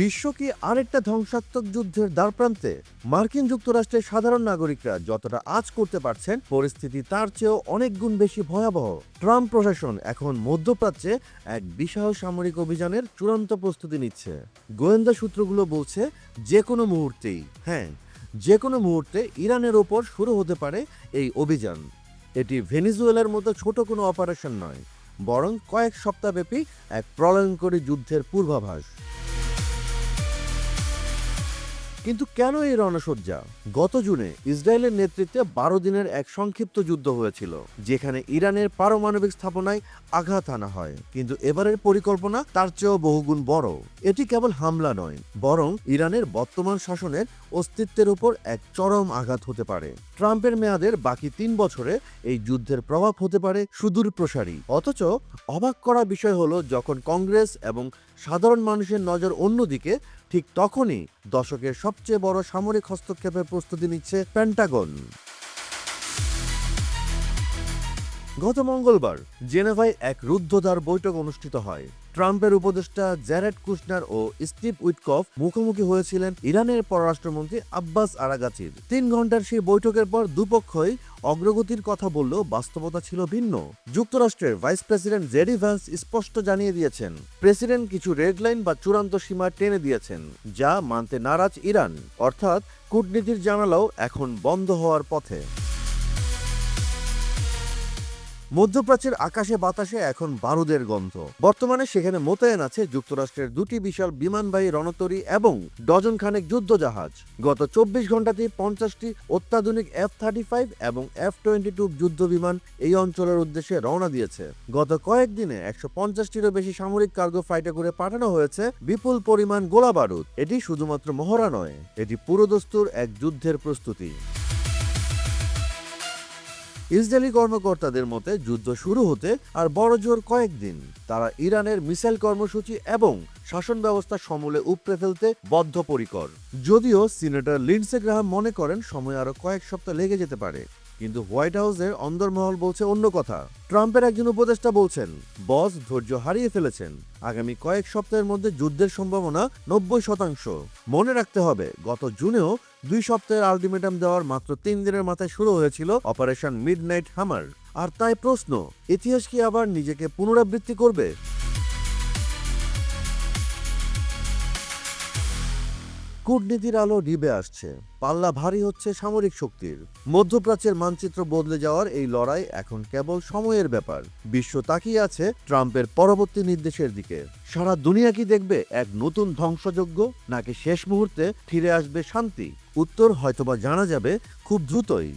বিশ্ব কি আরেকটা ধ্বংসাত্মক যুদ্ধের দ্বারপ্রান্তে? মার্কিন যুক্তরাষ্ট্রের সাধারণ নাগরিকরা যতটা আঁচ করতে পারছেন, পরিস্থিতি তার চেয়েও অনেক গুণ বেশি ভয়াবহ। ট্রাম্প প্রশাসন এখন মধ্যপ্রাচ্যে এক বিশাল সামরিক অভিযানের চূড়ান্ত প্রস্তুতি নিচ্ছে। গোয়েন্দা সূত্রগুলো বলছে যে কোনো মুহূর্তেই, যে কোনো মুহূর্তে ইরানের ওপর শুরু হতে পারে এই অভিযান। এটি ভেনিজুয়েলার মতো ছোট কোনো অপারেশন নয়, বরং কয়েক সপ্তাহব্যাপী এক প্রলয়ঙ্করী যুদ্ধের পূর্বাভাস। কিন্তু কেন এই রণসজ্জা? গত জুনে ইসরায়েলের নেতৃত্বে 12 দিনের এক সংক্ষিপ্ত যুদ্ধ হয়েছিল, যেখানে ইরানের পারমাণবিক স্থাপনায় আঘাত আনা হয়। কিন্তু এবারের পরিকল্পনা তার চেয়েও বহুগুণ বড়। এটি কেবল হামলা নয়, বরং ইরানের বর্তমান শাসনের অস্তিত্বের উপর এক চরম আঘাত হতে পারে। ট্রাম্পের মেয়াদের বাকি 3 বছরে এই যুদ্ধের প্রভাব হতে পারে সুদূর প্রসারী। অথচ অবাক করা বিষয় হলো, যখন কংগ্রেস এবং সাধারণ মানুষের নজর অন্যদিকে, ঠিক তখনই দশকের সবচেয়ে বড় সামরিক হস্তক্ষেপের প্রস্তুতি নিচ্ছে পেন্টাগন। গত মঙ্গলবার জেনেভায় এক রুদ্ধদ্বার বৈঠক অনুষ্ঠিত হয়। ট্রাম্পের উপদেষ্টা জ্যারেড কুশনার ও স্টিভ উইটকফ মুখোমুখি হয়েছিলেন ইরানের পররাষ্ট্রমন্ত্রী আব্বাস আরাগাচির। 3 ঘন্টার সেই বৈঠকের পর দুপক্ষই অগ্রগতির কথা বললেও বাস্তবতা ছিল ভিন্ন। যুক্তরাষ্ট্রের ভাইস প্রেসিডেন্ট জেডি ভ্যান্স স্পষ্ট জানিয়ে দিয়েছেন, প্রেসিডেন্ট কিছু রেডলাইন বা চূড়ান্ত সীমা টেনে দিয়েছেন, যা মানতে নারাজ ইরান। অর্থাৎ কূটনীতির জানালাও এখন বন্ধ হওয়ার পথে। মধ্যপ্রাচ্যের আকাশে বাতাসে এখন বারুদের গন্ধ। বর্তমানে সেখানে মোতায়েন আছে যুক্তরাষ্ট্রের 2টি বিশাল বিমানবাহী রণতরী এবং ডজন খানেক যুদ্ধজাহাজ। গত 24 ঘন্টাতে 50টি অত্যাধুনিক F-35 এবং F-22 যুদ্ধ বিমান এই অঞ্চলের উদ্দেশ্যে রওনা দিয়েছে। গত কয়েকদিনে 150টিরও বেশি সামরিক কার্গো ফাইটে করে পাঠানো হয়েছে বিপুল পরিমাণ গোলাবারুদ। এটি শুধুমাত্র মহড়া নয়, এটি পুরোদস্তুর এক যুদ্ধের প্রস্তুতি। ইসরায়েলি কর্মকর্তাদের মতে যুদ্ধ শুরু হতে আর বড়জোর কয়েকদিন। তারা ইরানের মিসাইল কর্মসূচি এবং শাসন ব্যবস্থা সমূলে উপড়ে ফেলতে বদ্ধপরিকর। যদিও সিনেটর লিন্ডসে গ্রাহাম মনে করেন সময় আরো কয়েক সপ্তাহ লেগে যেতে পারে, কিন্তু হোয়াইট হাউসের অন্দরমহল বলছে অন্য কথা। ট্রাম্পের একজন উপদেষ্টা বলছেন, বস ধৈর্য হারিয়ে ফেলেছেন। আগামী কয়েক সপ্তাহের মধ্যে যুদ্ধের সম্ভাবনা 90%। মনে রাখতে হবে, গত জুনেও 2 সপ্তাহের আলটিমেটাম দেওয়ার মাত্র 3 দিনের মাথায় শুরু হয়েছিল অপারেশন মিডনাইট হামার। আর তাই প্রশ্ন, ইতিহাস কি আবার নিজেকে পুনরাবৃত্তি করবে? কূটনীতির আলো নিভে আসছে, পাল্লা ভারী হচ্ছে সামরিক শক্তির। মধ্যপ্রাচ্যের মানচিত্র বদলে যাওয়ার এই লড়াই এখন কেবল সময়ের ব্যাপার। বিশ্ব তাকিয়ে আছে ট্রাম্পের পরবর্তী নির্দেশের দিকে। সারা দুনিয়া কি দেখবে এক নতুন ধ্বংসযজ্ঞ, নাকি শেষ মুহূর্তে ফিরে আসবে শান্তি? উত্তর হয়তোবা জানা যাবে খুব দ্রুতই।